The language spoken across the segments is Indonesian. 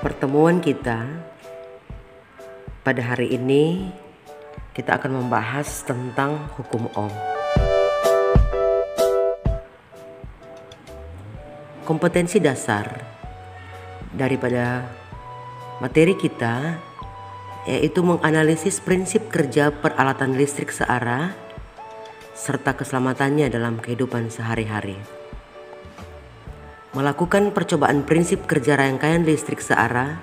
Pertemuan kita pada hari ini kita akan membahas tentang hukum Ohm. Kompetensi dasar daripada materi kita yaitu menganalisis prinsip kerja peralatan listrik searah serta keselamatannya dalam kehidupan sehari-hari. Melakukan percobaan prinsip kerja rangkaian listrik searah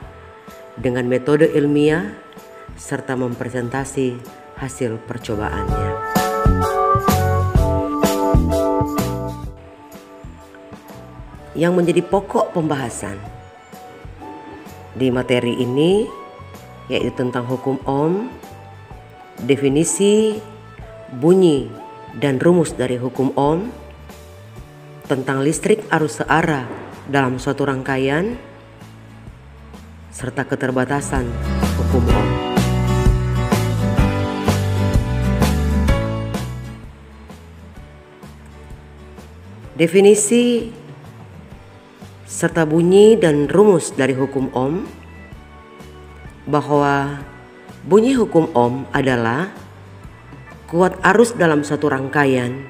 dengan metode ilmiah serta mempresentasi hasil percobaannya. Yang menjadi pokok pembahasan di materi ini yaitu tentang hukum Ohm, definisi, bunyi, dan rumus dari hukum Ohm, tentang listrik arus searah dalam suatu rangkaian, serta keterbatasan hukum Ohm. Definisi serta bunyi dan rumus dari hukum Ohm, bahwa bunyi hukum Ohm adalah kuat arus dalam suatu rangkaian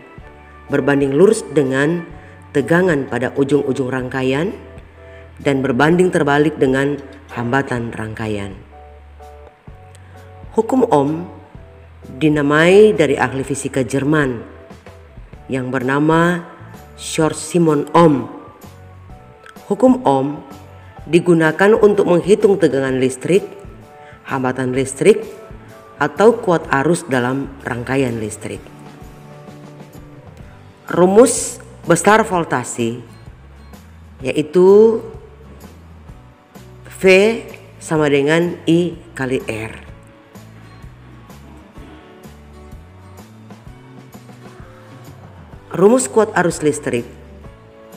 berbanding lurus dengan tegangan pada ujung-ujung rangkaian dan berbanding terbalik dengan hambatan rangkaian. Hukum Ohm dinamai dari ahli fisika Jerman yang bernama Georg Simon Ohm. Hukum Ohm digunakan untuk menghitung tegangan listrik, hambatan listrik, atau kuat arus dalam rangkaian listrik. Rumus besar voltasi yaitu V sama dengan I kali R. Rumus kuat arus listrik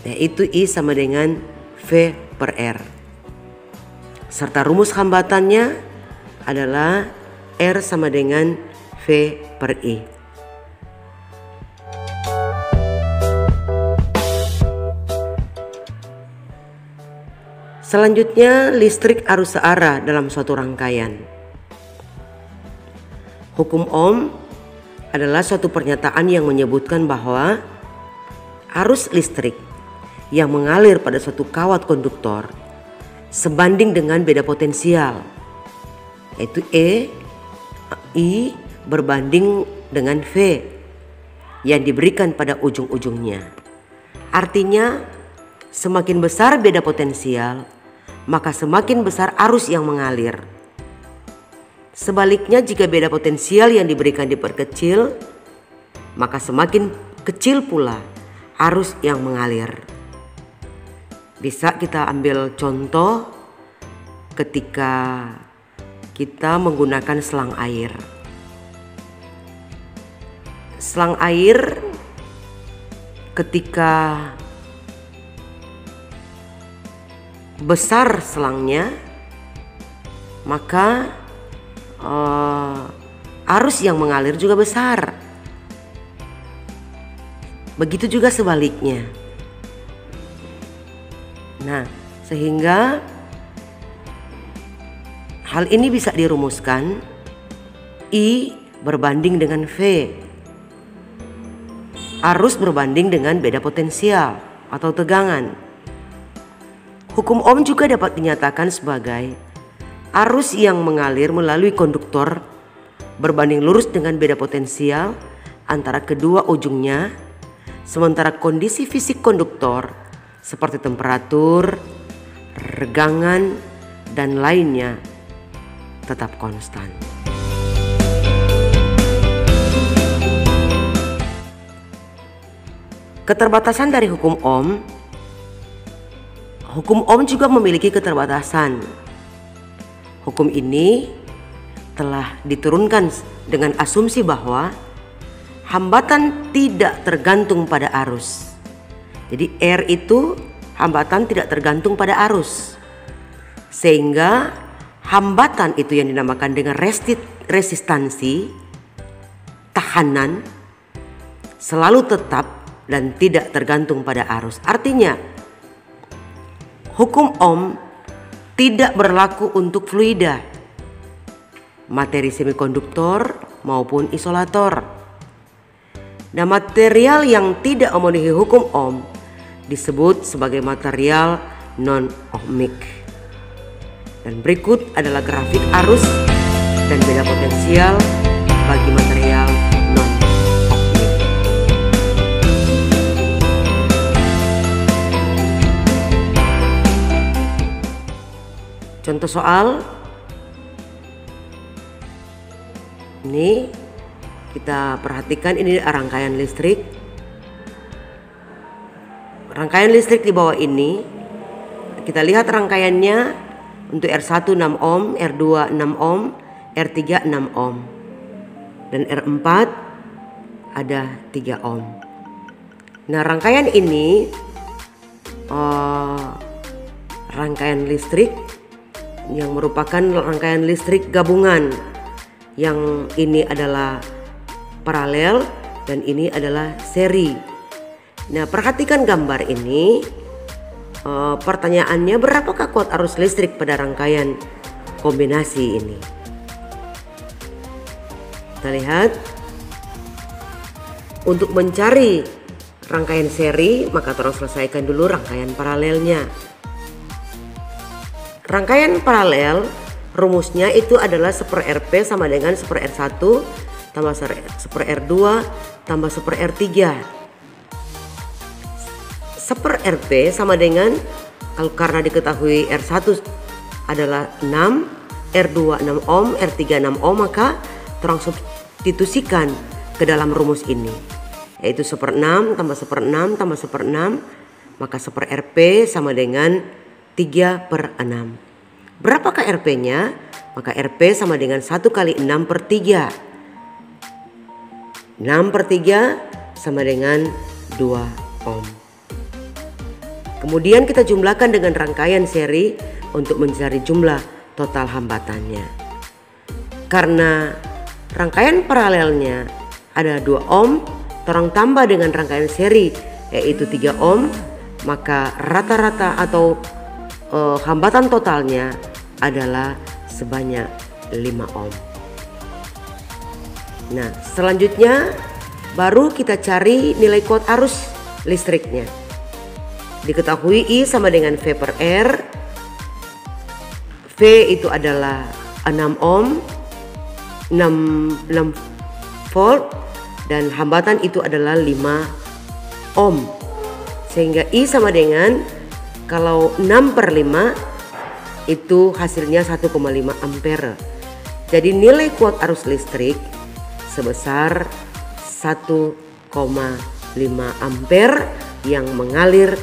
yaitu I sama dengan V per R. Serta rumus hambatannya adalah R sama dengan V per I. Selanjutnya, listrik arus searah dalam suatu rangkaian. Hukum Ohm adalah suatu pernyataan yang menyebutkan bahwa arus listrik yang mengalir pada suatu kawat konduktor sebanding dengan beda potensial, yaitu I berbanding dengan V yang diberikan pada ujung-ujungnya. Artinya, semakin besar beda potensial, maka semakin besar arus yang mengalir. Sebaliknya, jika beda potensial yang diberikan diperkecil, maka semakin kecil pula arus yang mengalir. Bisa kita ambil contoh ketika kita menggunakan selang air. Selang air ketika besar selangnya, maka arus yang mengalir juga besar. Begitu juga sebaliknya. Nah, sehingga hal ini bisa dirumuskan I berbanding dengan V. Arus berbanding dengan beda potensial atau tegangan. Hukum Ohm juga dapat dinyatakan sebagai arus yang mengalir melalui konduktor berbanding lurus dengan beda potensial antara kedua ujungnya, sementara kondisi fisik konduktor seperti temperatur, regangan, dan lainnya tetap konstan. Keterbatasan dari hukum Ohm. Hukum Ohm juga memiliki keterbatasan. Hukum ini telah diturunkan dengan asumsi bahwa hambatan tidak tergantung pada arus. Jadi R itu hambatan tidak tergantung pada arus. Sehingga hambatan itu yang dinamakan dengan resistansi, tahanan, selalu tetap dan tidak tergantung pada arus. Artinya, hukum Ohm tidak berlaku untuk fluida, materi semikonduktor maupun isolator. Nah, material yang tidak memenuhi hukum Ohm disebut sebagai material non-ohmik. Dan berikut adalah grafik arus dan beda potensial bagi material non-ohmik. Contoh soal. Ini kita perhatikan, ini rangkaian listrik. Rangkaian listrik di bawah ini, kita lihat rangkaiannya untuk R1 6 ohm, R2 6 ohm, R3 6 ohm, dan R4 ada 3 ohm. Nah, rangkaian ini rangkaian listrik yang merupakan rangkaian listrik gabungan. Yang ini adalah paralel dan ini adalah seri. Nah, perhatikan gambar ini. Pertanyaannya, berapakah kuat arus listrik pada rangkaian kombinasi ini? Kita lihat, untuk mencari rangkaian seri maka terus selesaikan dulu rangkaian paralelnya. Rangkaian paralel rumusnya itu adalah 1/Rp sama dengan 1/R1 tambah 1/R2 tambah 1/R3. 1/Rp sama dengan, karena diketahui R1 adalah 6, R2 6 ohm, R3 6 ohm, maka terang substitusikan ke dalam rumus ini, yaitu 1/6 tambah 1/6 tambah 1/6, maka 1/Rp sama dengan 3/6. Berapakah Rp-nya? Maka Rp sama dengan 1 kali 6/3. 6/3 sama dengan 2 ohm. Kemudian kita jumlahkan dengan rangkaian seri untuk mencari jumlah total hambatannya. Karena rangkaian paralelnya ada 2 ohm, terang tambah dengan rangkaian seri yaitu 3 ohm, maka rata-rata atau hambatan totalnya adalah sebanyak 5 ohm. Nah, selanjutnya baru kita cari nilai kuat arus listriknya. Diketahui I sama dengan V per R. V itu adalah 6 ohm, 6 volt, dan hambatan itu adalah 5 ohm. Sehingga I sama dengan, kalau 6/5 itu hasilnya 1,5 ampere. Jadi nilai kuat arus listrik sebesar 1,5 ampere yang mengalir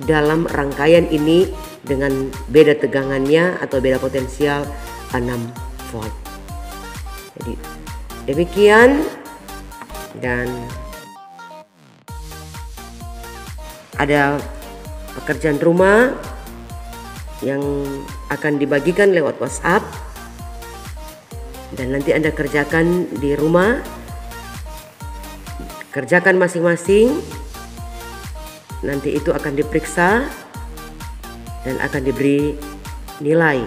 dalam rangkaian ini dengan beda tegangannya atau beda potensial 6 volt. Jadi demikian, dan ada pekerjaan rumah yang akan dibagikan lewat WhatsApp dan nanti Anda kerjakan di rumah, kerjakan masing-masing. Nanti itu akan diperiksa dan akan diberi nilai.